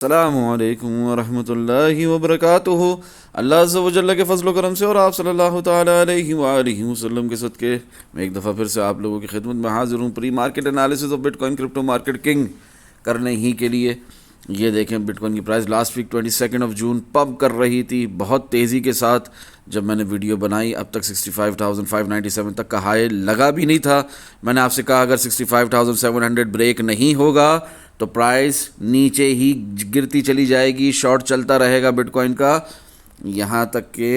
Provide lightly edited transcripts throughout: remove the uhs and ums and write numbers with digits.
अस्सलामुअलैकुम वरहमतुल्लाहि वबरकातुहू। अल्लाह अज़्ज़ा व जल्ल के फजल करम से और आप सल्लल्लाहु ताला अलैहि वसल्लम के सदक़े मैं एक दफ़ा फिर से आप लोगों की खिदमत में हाज़िर हूँ pre market analysis of bitcoin crypto market king करने ही के लिए। ये देखें, बिटकॉइन की प्राइस लास्ट वीक 22 जून पब कर रही थी बहुत तेज़ी के साथ। जब मैंने वीडियो बनाई अब तक 65,597 तक का हाई लगा भी नहीं था। मैंने आपसे कहा अगर 65,700 ब्रेक नहीं होगा तो प्राइस नीचे ही गिरती चली जाएगी, शॉर्ट चलता रहेगा बिटकॉइन का। यहाँ तक कि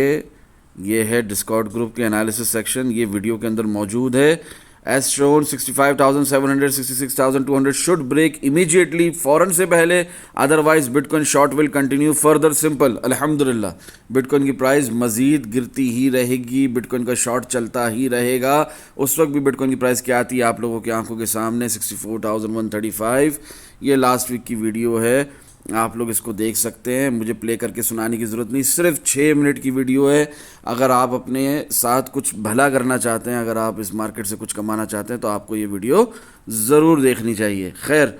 ये है डिस्कॉर्ड ग्रुप के एनालिसिस सेक्शन, ये वीडियो के अंदर मौजूद है। As shown 65,700 66,200 should break immediately, फ़ौरन से पहले, otherwise bitcoin short will continue further. Simple. अल्हम्दुलिल्लाह बिटकॉइन की प्राइस मज़ीद गिरती ही रहेगी, बिटकॉइन का शॉर्ट चलता ही रहेगा। उस वक्त भी बिटकॉइन की प्राइस क्या आती है आप लोगों की आंखों के सामने, 64,135। ये लास्ट वीक की वीडियो है, आप लोग इसको देख सकते हैं, मुझे प्ले करके सुनाने की ज़रूरत नहीं, सिर्फ 6 मिनट की वीडियो है। अगर आप अपने साथ कुछ भला करना चाहते हैं, अगर आप इस मार्केट से कुछ कमाना चाहते हैं तो आपको ये वीडियो ज़रूर देखनी चाहिए। खैर,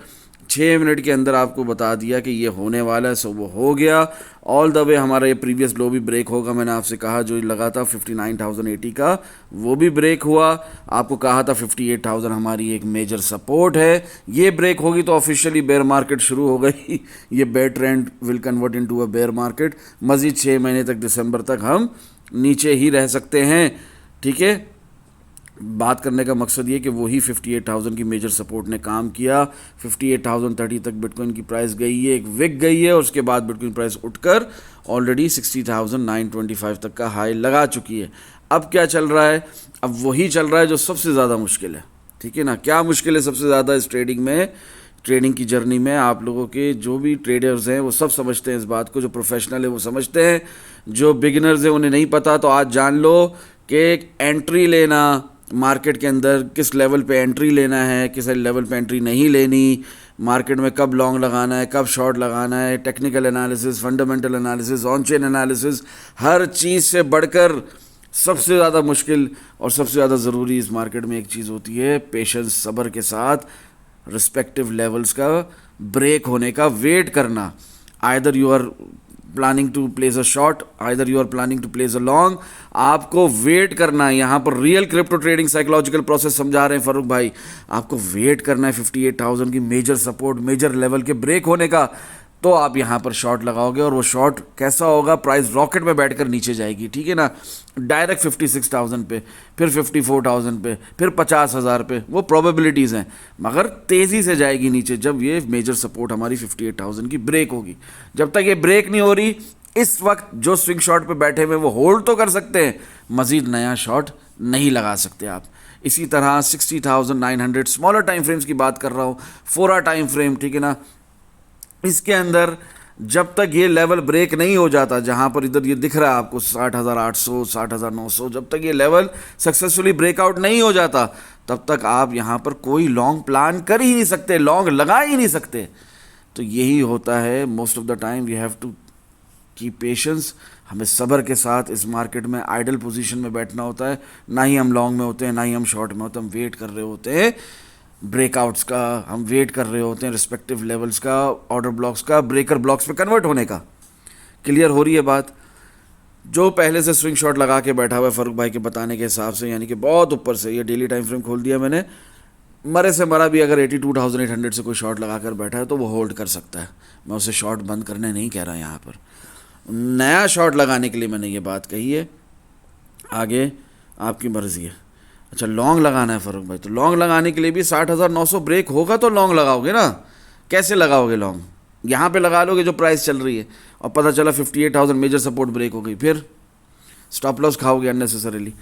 6 मिनट के अंदर आपको बता दिया कि ये होने वाला है, सो वो हो गया ऑल द वे। हमारा ये प्रीवियस लो भी ब्रेक होगा, मैंने आपसे कहा जो लगा था 59,080 का वो भी ब्रेक हुआ। आपको कहा था 58,000 हमारी एक मेजर सपोर्ट है, ये ब्रेक होगी तो ऑफिशियली बेयर मार्केट शुरू हो गई। ये bear trend will convert into a bear market. मज़ीद 6 महीने तक, दिसंबर तक हम नीचे ही रह सकते हैं। ठीक है, बात करने का मकसद ये कि वही 58,000 की मेजर सपोर्ट ने काम किया। 58,030 तक बिटकॉइन की प्राइस गई है, एक विक गई है, और उसके बाद बिटकॉइन प्राइस उठकर ऑलरेडी 60,925 तक का हाई लगा चुकी है। अब क्या चल रहा है? अब वही चल रहा है जो सबसे ज़्यादा मुश्किल है। ठीक है ना, क्या मुश्किल है सबसे ज़्यादा इस ट्रेडिंग में, ट्रेडिंग की जर्नी में? आप लोगों के जो भी ट्रेडर्स हैं वो सब समझते हैं इस बात को, जो प्रोफेशनल है वो समझते हैं, जो बिगिनर्स हैं उन्हें नहीं पता तो आज जान लो कि एंट्री लेना मार्केट के अंदर, किस लेवल पे एंट्री लेना है, किस लेवल पे एंट्री नहीं लेनी, मार्केट में कब लॉन्ग लगाना है, कब शॉर्ट लगाना है, technical analysis, fundamental analysis, on chain analysis, हर चीज़ से बढ़कर सबसे ज़्यादा मुश्किल और सबसे ज़्यादा ज़रूरी इस मार्केट में एक चीज़ होती है, पेशेंस, सब्र के साथ रिस्पेक्टिव लेवल्स का ब्रेक होने का वेट करना। Either you are planning to place a short, either you are planning to place a long, आपको वेट करना है। यहाँ पर real crypto trading psychological process समझा रहे हैं फारूक भाई, आपको वेट करना है 58,000 की मेजर सपोर्ट, मेजर लेवल के ब्रेक होने का, तो आप यहाँ पर शॉर्ट लगाओगे। और वो शॉर्ट कैसा होगा? प्राइस रॉकेट में बैठकर नीचे जाएगी, ठीक है ना, डायरेक्ट 56,000 पे, फिर 54,000 पे, फिर 50,000 पे, वो प्रोबेबिलिटीज़ हैं, मगर तेज़ी से जाएगी नीचे जब ये मेजर सपोर्ट हमारी 58,000 की ब्रेक होगी। जब तक ये ब्रेक नहीं हो रही, इस वक्त जो स्विंग शॉट पे बैठे हुए वो होल्ड तो कर सकते हैं, मज़ीद नया शॉट नहीं लगा सकते आप। इसी तरह 60,900 स्मॉलर टाइम फ्रेम्स की बात कर रहा हूँ, 4 टाइम फ्रेम, ठीक है ना, इसके अंदर जब तक ये लेवल ब्रेक नहीं हो जाता, जहाँ पर इधर ये दिख रहा है आपको 60,800 60,900, जब तक ये लेवल सक्सेसफुली ब्रेकआउट नहीं हो जाता तब तक आप यहाँ पर कोई लॉन्ग प्लान कर ही नहीं सकते, लॉन्ग लगा ही नहीं सकते। तो यही होता है most of the time, we have to keep patience. हमें सब्र के साथ इस मार्केट में आइडल पोजीशन में बैठना होता है। ना ही हम लॉन्ग में होते हैं, ना ही हम शॉर्ट में होते हैं, हम वेट कर रहे होते हैं ब्रेकआउट्स का, हम वेट कर रहे होते हैं रिस्पेक्टिव लेवल्स का, ऑर्डर ब्लॉक्स का, ब्रेकर ब्लॉक्स पे कन्वर्ट होने का। क्लियर हो रही है बात? जो पहले से स्विंग शॉट लगा के बैठा हुआ है फारूक भाई के बताने के हिसाब से, यानी कि बहुत ऊपर से, ये डेली टाइम फ्रेम खोल दिया मैंने, मरे से मरा भी अगर 82,800 से कोई शॉट लगा कर बैठा है तो वो होल्ड कर सकता है। मैं उसे शॉट बंद करने नहीं कह रहा यहाँ पर, नया शॉट लगाने के लिए मैंने ये बात कही है। आगे आपकी मर्ज़ी है। अच्छा, लॉन्ग लगाना है फारूक भाई, तो लॉन्ग लगाने के लिए भी 60,900 ब्रेक होगा तो लॉन्ग लगाओगे ना। कैसे लगाओगे लॉन्ग? यहाँ पे लगा लोगे जो प्राइस चल रही है, और पता चला 58,000 मेजर सपोर्ट ब्रेक हो गई, फिर स्टॉप लॉस खाओगे अननेसेसरीली,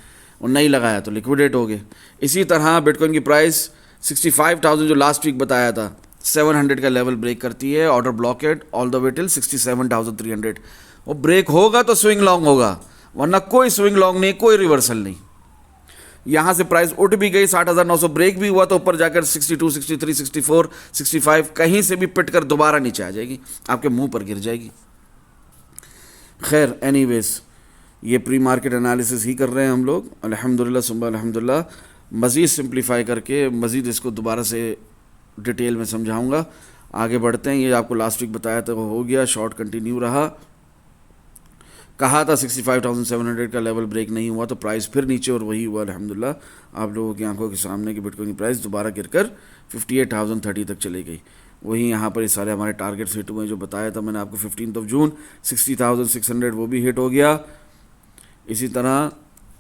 और नहीं लगाया तो लिक्विडेट हो गए। इसी तरह बिटकॉइन की प्राइस 65,000 जो लास्ट वीक बताया था 700 का लेवल ब्रेक करती है, order blockade all the way till 67,300। वो ब्रेक होगा तो स्विंग लॉन्ग होगा, वरना कोई स्विंग लॉन्ग नहीं, कोई रिवर्सल नहीं। यहाँ से प्राइस उठ भी गई, 60,900 ब्रेक भी हुआ तो ऊपर जाकर 62, 63, 64, 65 कहीं से भी पिट कर दोबारा नीचे आ जाएगी, आपके मुंह पर गिर जाएगी। खैर, एनीवेज, ये प्री मार्केट एनालिसिस ही कर रहे हैं हम लोग, अल्हम्दुलिल्लाह सुम्मा अल्हम्दुलिल्लाह। मज़ीद सिंप्लीफाई करके मज़ीद इसको दोबारा से डिटेल में समझाऊंगा। आगे बढ़ते हैं। ये आपको लास्ट वीक बताया था वो हो गया, शॉर्ट कंटिन्यू रहा। कहा था 65,700 का लेवल ब्रेक नहीं हुआ तो प्राइस फिर नीचे और वही हुआ अल्हम्दुलिल्लाह आप लोगों की आंखों के सामने कि बिटकॉइन की प्राइस दोबारा गिरकर 58,030 तक चली गई। वही यहाँ पर ये सारे हमारे टारगेट्स हिट हुए जो बताया था मैंने आपको 15 जून 60,600 वो भी हिट हो गया। इसी तरह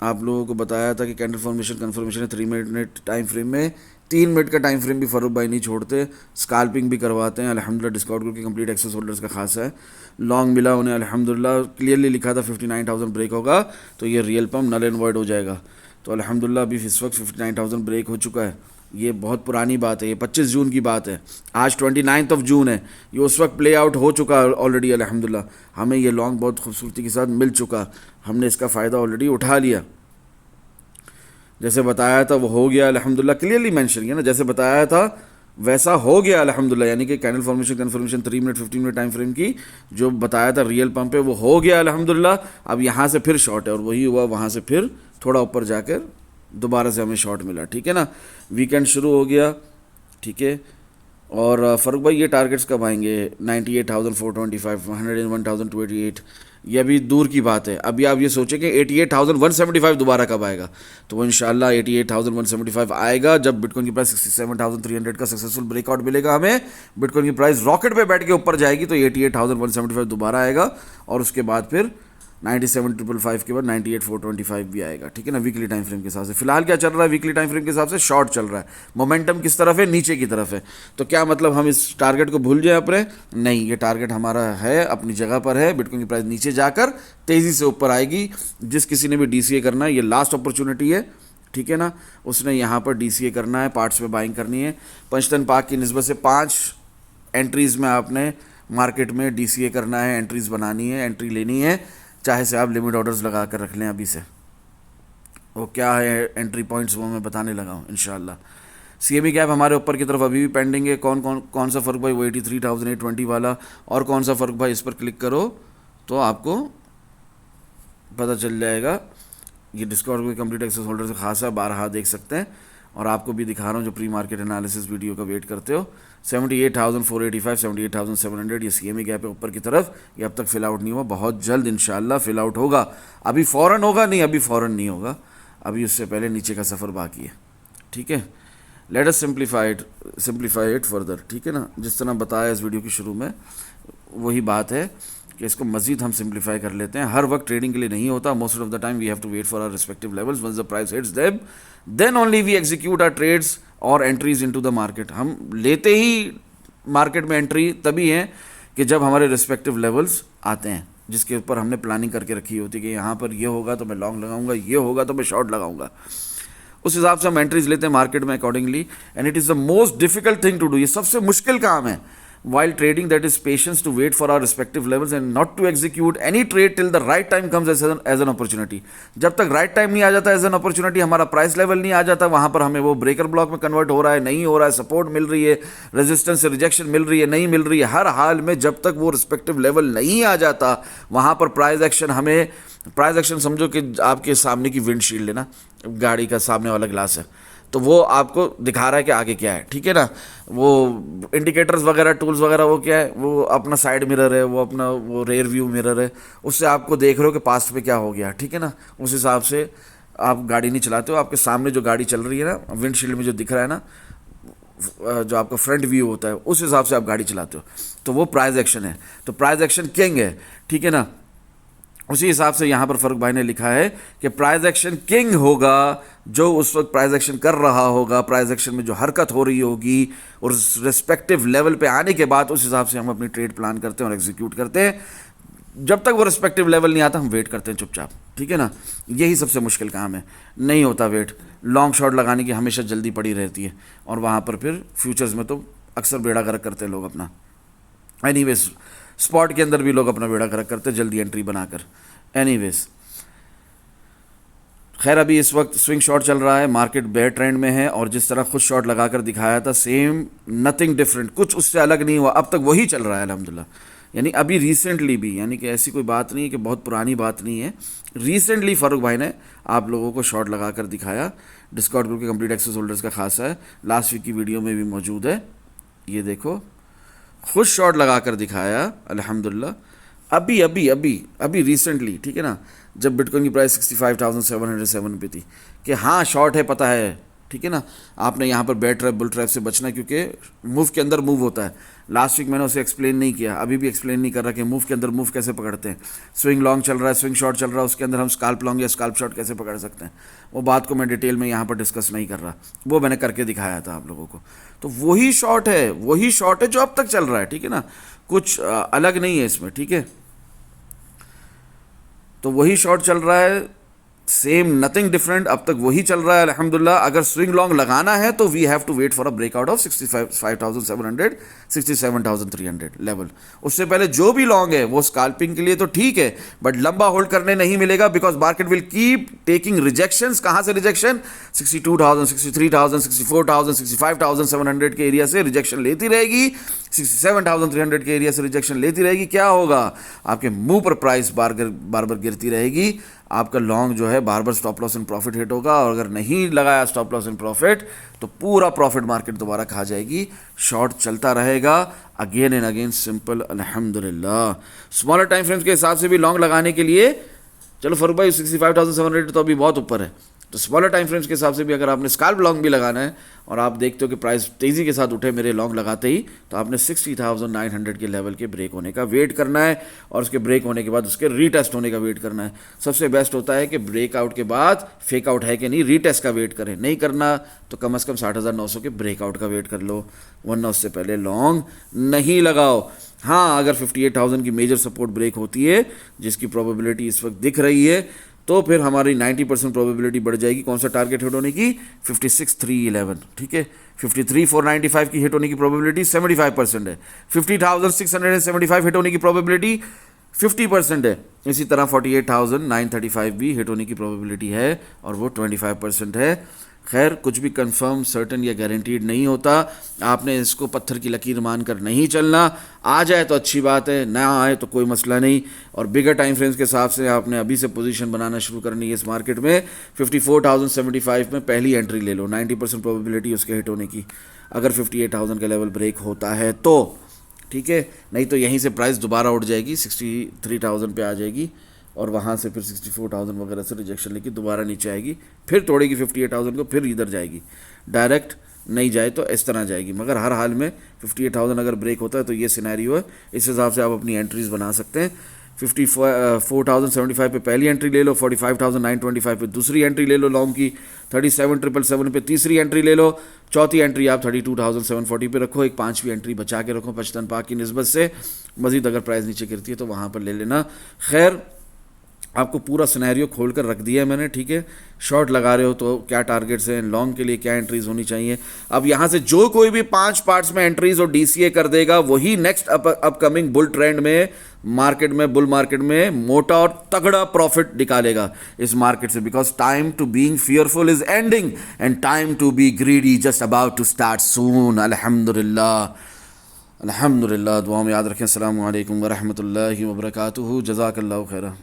आप लोगों को बताया था कि कैंडल फॉर्मेशन कन्फर्मेशन है 3 मिनट टाइम फ्रेम में, 3 मिनट का टाइम फ्रेम भी फ़ारूक भाई नहीं छोड़ते, स्काल्पिंग भी करवाते हैं अल्हम्दुलिल्लाह। डिस्काउंट ग्रुप के कंप्लीट एक्सेस होल्डर्स का खास है, लॉन्ग मिला उन्हें अल्हम्दुलिल्लाह। क्लियरली लिखा था 59,000 ब्रेक होगा तो ये real pump null and void हो जाएगा। तो अल्हम्दुलिल्लाह अभी इस वक्त 59,000 ब्रेक हो चुका है। ये बहुत पुरानी बात है, ये 25 जून की बात है, आज 29 जून है। ये उस वक्त प्ले आउट हो चुका है ऑलरेडी अल्हम्दुलिल्लाह। हमें ये लॉन्ग बहुत खूबसूरती के साथ मिल चुका, हमने इसका फ़ायदा ऑलरेडी उठा लिया। जैसे बताया था वो हो गया अल्हम्दुलिल्लाह, क्लियरली मेंशन किया ना, जैसे बताया था वैसा हो गया अल्हम्दुलिल्लाह। यानी कि candle formation confirmation 3 minute 15 minute time frame की जो बताया था रियल पंप पे वो हो गया अल्हम्दुलिल्लाह। अब यहाँ से फिर शॉर्ट है और वही हुआ, वहाँ से फिर थोड़ा ऊपर जाकर दोबारा से हमें शॉर्ट मिला, ठीक है ना। वीकेंड शुरू हो गया, ठीक है। और फ़ारूक भाई ये टारगेट्स कब आएंगे? 98,425, 101,288, ये अभी दूर की बात है। अभी आप ये सोचें कि 88,175 दोबारा कब आएगा, तो वो इंशाल्लाह 88,175 आएगा जब बिटकॉइन की प्राइस 67,300 का सक्सेसफुल ब्रेकआउट मिलेगा हमें। बिटकॉइन की प्राइस रॉकेट पे बैठ के ऊपर जाएगी तो 88,175 दोबारा आएगा और उसके बाद फिर 97,555 के बाद 98,425 भी आएगा, ठीक है ना, वीकली टाइम फ्रेम के हिसाब से। फिलहाल क्या चल रहा है वीकली टाइम फ्रेम के हिसाब से? शॉर्ट चल रहा है, मोमेंटम किस तरफ है? नीचे की तरफ है। तो क्या मतलब हम इस टारगेट को भूल जाए अपने? नहीं, ये टारगेट हमारा है, अपनी जगह पर है। बिटकॉइन की प्राइस नीचे जाकर तेज़ी से ऊपर आएगी। जिस किसी ने भी DCA करना है ये लास्ट अपॉर्चुनिटी है, ठीक है ना, उसने यहाँ पर DCA करना है, पार्ट्स में बाइंग करनी है। पंचतन पाक की निस्बत से 5 एंट्रीज़ में आपने मार्केट में DCA करना है, एंट्रीज़ बनानी है, एंट्री लेनी है, चाहे से आप लिमिट ऑर्डर्स लगा कर रख लें अभी से। वो क्या है एंट्री पॉइंट्स वो मैं बताने लगा हूँ इंशाल्लाह। CME गैप हमारे ऊपर की तरफ अभी भी पेंडिंग है। कौन सा फ़र्क भाई? वो 83,820 वाला। और कौन सा फ़र्क भाई? इस पर क्लिक करो तो आपको पता चल जाएगा। ये डिस्काउंट में कंप्लीट एक्सेस होल्डर से खास है, 12 देख सकते हैं। और आपको भी दिखा रहा हूँ जो प्री मार्केट एनालिसिस वीडियो का वेट करते हो, 78,485, 78,700 ये CME गैप है ऊपर की तरफ। ये अब तक फिल आउट नहीं हुआ, बहुत जल्द इंशाल्लाह फिल आउट होगा। अभी फ़ौरन होगा नहीं, अभी फ़ौरन नहीं होगा, अभी उससे पहले नीचे का सफ़र बाकी है, ठीक है। Let us simplify it further, ठीक है ना। जिस तरह बताया इस वीडियो की शुरू में वही बात है कि इसको मज़ीद हम सिंप्लीफाई कर लेते हैं। हर वक्त ट्रेडिंग के लिए नहीं होता, most of the time we have to wait for our respective levels. Once the price hits them then only we execute our trades और एंट्रीज इनटू द मार्केट। हम लेते ही मार्केट में एंट्री तभी है कि जब हमारे रिस्पेक्टिव लेवल्स आते हैं जिसके ऊपर हमने प्लानिंग करके रखी होती है कि यहाँ पर ये होगा तो मैं लॉन्ग लगाऊंगा, ये होगा तो मैं शॉर्ट लगाऊंगा। उस हिसाब से हम एंट्रीज लेते हैं मार्केट में accordingly. And it is the most difficult thing to do, ये सबसे मुश्किल काम है while trading, that is patience to wait for our respective levels and not to execute any trade till the right time comes as an opportunity। जब तक right time नहीं आ जाता as an opportunity, हमारा प्राइस लेवल नहीं आ जाता, वहाँ पर हमें वो ब्रेकर ब्लॉक में कन्वर्ट हो रहा है, नहीं हो रहा है, सपोर्ट मिल रही है, रेजिस्टेंस से रिजेक्शन मिल रही है, नहीं मिल रही है, हर हाल में जब तक वो रिस्पेक्टिव लेवल नहीं आ जाता वहाँ पर प्राइस एक्शन समझो कि आपके सामने की विंडशील्ड है ना, गाड़ी का सामने वाला ग्लास है, तो वो आपको दिखा रहा है कि आगे क्या है, ठीक है ना। वो इंडिकेटर्स वगैरह टूल्स वगैरह वो क्या है, वो अपना साइड मिरर है, वो अपना वो रेयर व्यू मिरर है, उससे आपको देख रहे हो कि पास्ट पे क्या हो गया, ठीक है ना। उस हिसाब से आप गाड़ी नहीं चलाते हो, आपके सामने जो गाड़ी चल रही है ना, विंडशील्ड में जो दिख रहा है ना, जो आपका फ्रंट व्यू होता है, उस हिसाब से आप गाड़ी चलाते हो, तो वो प्राइस एक्शन है। तो प्राइस एक्शन किंग है, ठीक है ना। उसी हिसाब से यहाँ पर फ़ारूक भाई ने लिखा है कि प्राइस एक्शन किंग होगा जो उस वक्त प्राइस एक्शन कर रहा होगा, प्राइस एक्शन में जो हरकत हो रही होगी और रिस्पेक्टिव लेवल पे आने के बाद उस हिसाब से हम अपनी ट्रेड प्लान करते हैं और एग्जीक्यूट करते हैं। जब तक वो रिस्पेक्टिव लेवल नहीं आता हम वेट करते हैं चुपचाप, ठीक है ना। यही सबसे मुश्किल काम है, नहीं होता वेट। लॉन्ग शॉट लगाने की हमेशा जल्दी पड़ी रहती है और वहाँ पर फिर फ्यूचर्स में तो अक्सर बेड़ा गर्क करते हैं लोग अपना। एनीवेज स्पॉट के अंदर भी लोग अपना बेड़ा गर्क करते हैं जल्दी एंट्री बनाकर। एनीवेज खैर अभी इस वक्त स्विंग शॉट चल रहा है, मार्केट बेयर ट्रेंड में है और जिस तरह खुद शॉट लगाकर दिखाया था सेम, नथिंग डिफरेंट, कुछ उससे अलग नहीं हुआ, अब तक वही चल रहा है अल्हम्दुलिल्लाह। यानी अभी रिसेंटली भी, यानी कि ऐसी कोई बात नहीं है कि बहुत पुरानी बात नहीं है, रिसेंटली फ़ारूक भाई ने आप लोगों को शॉट लगाकर दिखाया। डिस्काउंट ग्रुप के कंप्लीट एक्सेस होल्डर्स का खासा है, लास्ट वीक की वीडियो में भी मौजूद है, ये देखो खुद शॉर्ट लगा कर दिखाया अल्हम्दुलिल्लाह। अभी अभी अभी अभी रिसेंटली, ठीक है ना, जब बिटकॉइन की प्राइस 65,707 पे थी, कि हाँ शॉर्ट है, पता है, ठीक है ना, आपने यहाँ पर बेयर ट्रैप बुल ट्रैप से बचना, क्योंकि मूव के अंदर मूव होता है। लास्ट वीक मैंने उसे एक्सप्लेन नहीं किया, अभी भी एक्सप्लेन नहीं कर रहा कि मूव के अंदर मूव कैसे पकड़ते हैं। स्विंग लॉन्ग चल रहा है, स्विंग शॉर्ट चल रहा है, उसके अंदर हम स्काल्प लॉन्ग या स्काल्प शॉर्ट कैसे पकड़ सकते हैं, वो बात को मैं डिटेल में यहाँ पर डिस्कस नहीं कर रहा, वो मैंने करके दिखाया था आप लोगों को। तो वही शॉर्ट है, वही शॉर्ट है जो अब तक चल रहा है, ठीक है ना, कुछ अलग नहीं है इसमें, ठीक है। तो वही शॉर्ट चल रहा है, सेम, नथिंग डिफरेंट, अब तक वही चल रहा है अल्हम्दुलिल्लाह। अगर स्विंग लॉन्ग लगाना है तो we have to wait for a breakout of 65,700 67,300 level. उससे पहले जो भी लॉन्ग है वो स्काल्पिंग के लिए तो ठीक है, बट लंबा होल्ड करने नहीं मिलेगा, because market will keep taking rejections. कहां से रिजेक्शन? 62,000, 63,000, 64,000, 65,700 के एरिया से रिजेक्शन लेती रहेगी, 67,300 के एरिया से रिजेक्शन लेती रहेगी। क्या होगा? आपके मुंह पर प्राइस बार बार गिरती रहेगी, आपका लॉन्ग जो है बार बार stop loss and profit hit होगा, और अगर नहीं लगाया स्टॉप लॉस एंड प्रॉफिट तो पूरा प्रॉफिट मार्केट दोबारा खा जाएगी। शॉर्ट चलता रहेगा अगेन एंड अगेन, सिंपल अल्हम्दुलिल्लाह। स्मॉलर टाइम फ्रेम्स के हिसाब से भी लॉन्ग लगाने के लिए, चलो फरूख भाई 65,700 तो अभी बहुत ऊपर है, तो स्मॉलर टाइम फ्रेम्स के हिसाब से भी अगर आपने स्काल्प लॉन्ग भी लगाना है और आप देखते हो कि प्राइस तेज़ी के साथ उठे मेरे लॉन्ग लगाते ही, तो आपने 60,900 के लेवल के ब्रेक होने का वेट करना है, और उसके ब्रेक होने के बाद उसके रीटेस्ट होने का वेट करना है। सबसे बेस्ट होता है कि ब्रेकआउट के बाद फेक आउट है कि नहीं, रीटेस्ट का वेट करें। नहीं करना तो कम से कम 60,900 के ब्रेकआउट का वेट कर लो, वरना उससे पहले लॉन्ग नहीं लगाओ। हाँ, अगर 58,000 की मेजर सपोर्ट ब्रेक होती है, जिसकी प्रोबेबिलिटी इस वक्त दिख रही है, तो फिर हमारी 90% प्रोबेबिलिटी बढ़ जाएगी। कौन सा टारगेट हिट होने की? 56,311, ठीक है। 53,495 की हिट होने की प्रोबेबिलिटी 75% है। 50,675 हिट होने की प्रोबेबिलिटी 50% है। इसी तरह 48,935 भी हिट होने की प्रोबेबिलिटी है, और वो 25% है। खैर, कुछ भी कंफर्म, सर्टन या गारंटीड नहीं होता, आपने इसको पत्थर की लकीर मानकर नहीं चलना। आ जाए तो अच्छी बात है, ना आए तो कोई मसला नहीं। और बिगर टाइम फ्रेम्स के हिसाब से आपने अभी से पोजीशन बनाना शुरू करनी है इस मार्केट में। 54,075 में पहली एंट्री ले लो, 90% प्रोबेबिलिटी उसके हिट होने की, अगर 58,000 का लेवल ब्रेक होता है तो, ठीक है। नहीं तो यहीं से प्राइस दोबारा उठ जाएगी, 63,000 पे आ जाएगी, और वहाँ से फिर 64,000 वगैरह से रिजेक्शन लेके दोबारा नीचे आएगी, फिर तोड़ेगी 58,000 को, फिर इधर जाएगी। डायरेक्ट नहीं जाए तो इस तरह जाएगी, मगर हर हाल में 58,000 अगर ब्रेक होता है तो ये सिनेरियो है। इस हिसाब से आप अपनी एंट्रीज बना सकते हैं। 54,075 पे पहली एंट्री ले लो, 45,925 पे दूसरी एंट्री ले लो लॉन्ग की, 37,777 पे तीसरी एंट्री ले लो, चौथी एंट्री आप 32,740 पे रखो, एक पाँचवीं एंट्री बचा के रखो 55 पाक की निस्बत से। मज़ीद अगर प्राइस नीचे गिरती है तो वहाँ पर ले लेना। खैर, आपको पूरा सिनेरियो खोल कर रख दिया है मैंने, ठीक है। शॉर्ट लगा रहे हो तो क्या टारगेट्स हैं, लॉन्ग के लिए क्या एंट्रीज होनी चाहिए। अब यहाँ से जो कोई भी 5 पार्ट्स में एंट्रीज और डीसीए कर देगा, वही नेक्स्ट अपकमिंग बुल ट्रेंड में, मार्केट में, बुल मार्केट में मोटा और तगड़ा प्रॉफिट निकालेगा इस मार्केट से। Because time to being fearful is ending and time to be greedy just about to start soon. अल्हम्दुलिल्लाह, अल्हम्दुलिल्लाह। दुआ में याद रखें। अस्सलामु अलैकुम व रहमतुल्लाहि व बरकातुहू। जज़ाकल्लाहु खैरा।